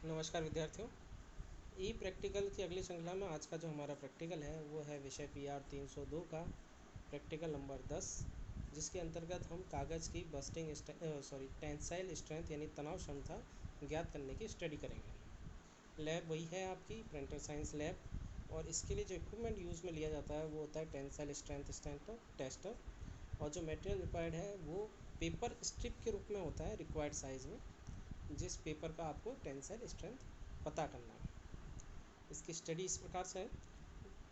नमस्कार विद्यार्थियों। ई प्रैक्टिकल की अगली श्रृंखला में आज का जो हमारा प्रैक्टिकल है वो है विषय पीआर 302 का प्रैक्टिकल नंबर 10, जिसके अंतर्गत हम कागज़ की बस्टिंग टेंसाइल स्ट्रेंथ यानी तनाव क्षमता ज्ञात करने की स्टडी करेंगे। लैब वही है आपकी प्रिंटर साइंस लैब, और इसके लिए जो इक्विपमेंट यूज़ में लिया जाता है वो होता है टेंसाइल स्ट्रेंथ स्टेंटर टेस्टर, और जो मटेरियल रिक्वायर्ड है वो पेपर स्ट्रिप के रूप में होता है रिक्वायर्ड साइज़ में, जिस पेपर का आपको टेंसाइल स्ट्रेंथ पता करना है। इसकी स्टडी इस प्रकार से है।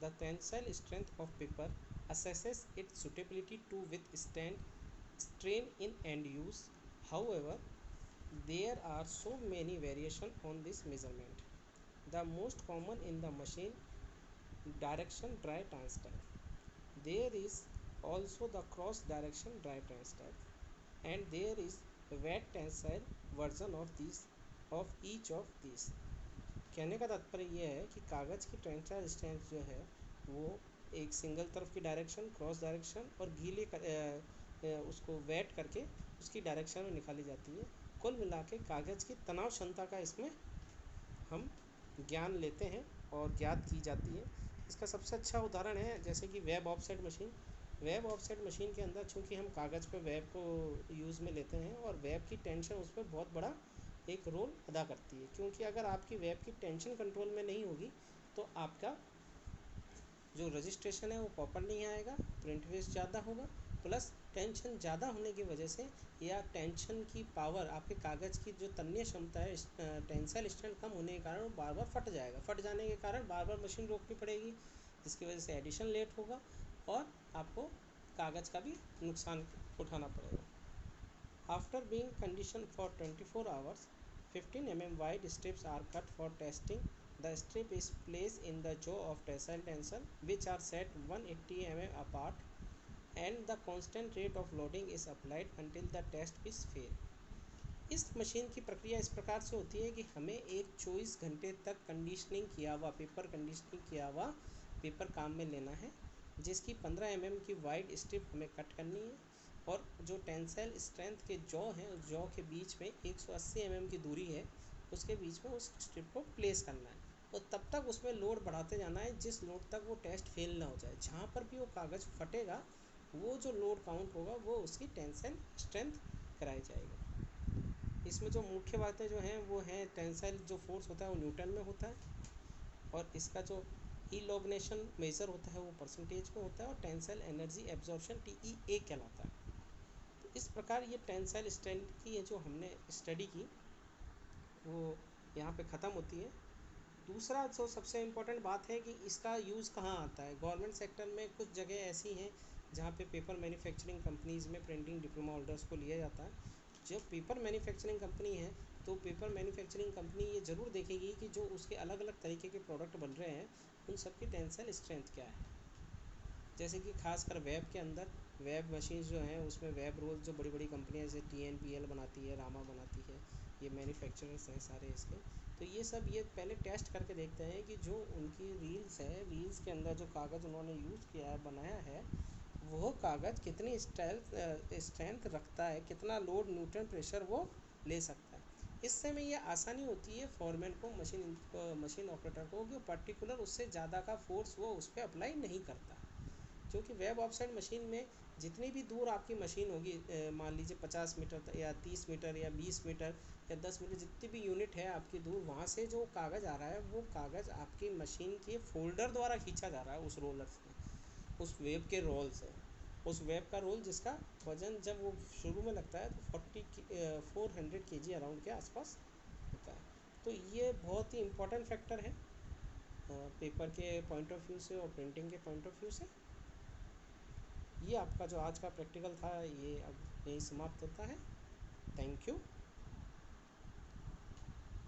The tensile strength of paper assesses its suitability to withstand strain in end use. However, there are so many variations on this measurement. The most common in the machine direction dry transfer. There is also the cross direction dry transfer, and there is a wet tensile version of each of these. कहने का तात्पर्य यह है कि कागज़ की tensile strength जो है वो एक सिंगल तरफ की डायरेक्शन, क्रॉस डायरेक्शन और गीले उसको वेट करके उसकी डायरेक्शन में निकाली जाती है। कुल मिला के कागज़ की तनाव क्षमता का इसमें हम ज्ञान लेते हैं और ज्ञात की जाती है। इसका सबसे अच्छा उदाहरण है जैसे कि web offset machine. Web offset machine के अंदर चूँकि हम कागज़ पे वेब को यूज़ में लेते हैं और वेब की टेंशन उसमें बहुत बड़ा एक रोल अदा करती है, क्योंकि अगर आपकी वेब की टेंशन कंट्रोल में नहीं होगी तो आपका जो रजिस्ट्रेशन है वो प्रॉपर नहीं आएगा, प्रिंट वेस्ट ज़्यादा होगा, प्लस टेंशन ज़्यादा होने की वजह से या टेंशन की पावर आपके कागज़ की जो तन्य क्षमता है टेंसाइल स्ट्रेंथ कम होने के कारण वो बार बार फट जाएगा। फट जाने के कारण बार बार मशीन रोकनी पड़ेगी, जिसकी वजह से एडिशन लेट होगा और आपको कागज़ का भी नुकसान उठाना पड़ेगा। After being conditioned for 24 hours, 15 mm wide strips are cut for testing. The strip is placed in the jaw of tensile tensor, which are set 180 mm apart, and the constant rate of loading is applied until the test is fail. इस machine की प्रक्रिया इस प्रकार से होती है कि हमें एक 24 घंटे तक कंडीशनिंग किया हुआ पेपर काम में लेना है, जिसकी 15 mm की वाइड स्ट्रिप हमें कट करनी है, और जो टेंसाइल स्ट्रेंथ के जॉ हैं उस जॉ के बीच में 180 mm की दूरी है, उसके बीच में उस स्ट्रिप को प्लेस करना है और तब तक उसमें लोड बढ़ाते जाना है जिस लोड तक वो टेस्ट फेल ना हो जाए। जहाँ पर भी वो कागज़ फटेगा वो जो लोड काउंट होगा वो उसकी टेंसाइल स्ट्रेंथ कराई जाएगी। इसमें जो मुख्य बातें जो हैं वो हैं टेंसाइल जो फोर्स होता है वो न्यूटन में होता है, और इसका जो इलोग्नेशन मेज़र होता है वो परसेंटेज में होता है, और टेंसाइल एनर्जी एब्जॉर्प्शन TEA कहलाता है। तो इस प्रकार ये टेंसाइल स्ट्रेंथ की ये जो हमने स्टडी की वो यहाँ पे ख़त्म होती है। दूसरा जो सबसे इम्पोर्टेंट बात है कि इसका यूज़ कहाँ आता है। गवर्नमेंट सेक्टर में कुछ जगह ऐसी हैं जहाँ पे पेपर मैन्युफैक्चरिंग कंपनीज़ में प्रिंटिंग डिप्लोमा होल्डर्स को लिया जाता है। जो पेपर मैन्युफैक्चरिंग कंपनी है तो पेपर मैन्युफैक्चरिंग कंपनी ये ज़रूर देखेगी कि जो उसके अलग अलग तरीके के प्रोडक्ट बन रहे हैं उन सब की टेंसाइल स्ट्रेंथ क्या है। जैसे कि खासकर वेब के अंदर वेब मशीन्स जो हैं उसमें वेब रोल्स जो बड़ी बड़ी कंपनियाँ जैसे TNPL बनाती है, रामा बनाती है, ये मैन्युफैक्चरर्स हैं सारे इसके। तो ये सब ये पहले टेस्ट करके देखते हैं कि जो उनकी रील्स है, रील्स के अंदर जो कागज़ उन्होंने यूज़ किया है, बनाया है, वो कागज़ कितनी स्ट्रेंथ रखता है, कितना लोड न्यूटन प्रेशर वो ले सकता है। इससे में ये आसानी होती है फॉरमैन को, मशीन ऑपरेटर को, कि पर्टिकुलर उससे ज़्यादा का फोर्स वो उस पर अप्लाई नहीं करता। क्योंकि वेब ऑफसेट मशीन में जितनी भी दूर आपकी मशीन होगी, मान लीजिए 50 मीटर या 30 मीटर या 20 मीटर या 10 मीटर, जितनी भी यूनिट है आपकी दूर, वहाँ से जो कागज़ आ रहा है वो कागज़ आपकी मशीन के फोल्डर द्वारा खींचा जा रहा है उस रोलर से, उस वेब के रोल से। उस वेब का रोल जिसका वज़न जब वो शुरू में लगता है तो 400 kg अराउंड के आसपास होता है। तो ये बहुत ही इम्पोर्टेंट फैक्टर है पेपर के पॉइंट ऑफ व्यू से और प्रिंटिंग के पॉइंट ऑफ व्यू से। ये आपका जो आज का प्रैक्टिकल था ये अब यहीं समाप्त होता है। Thank you.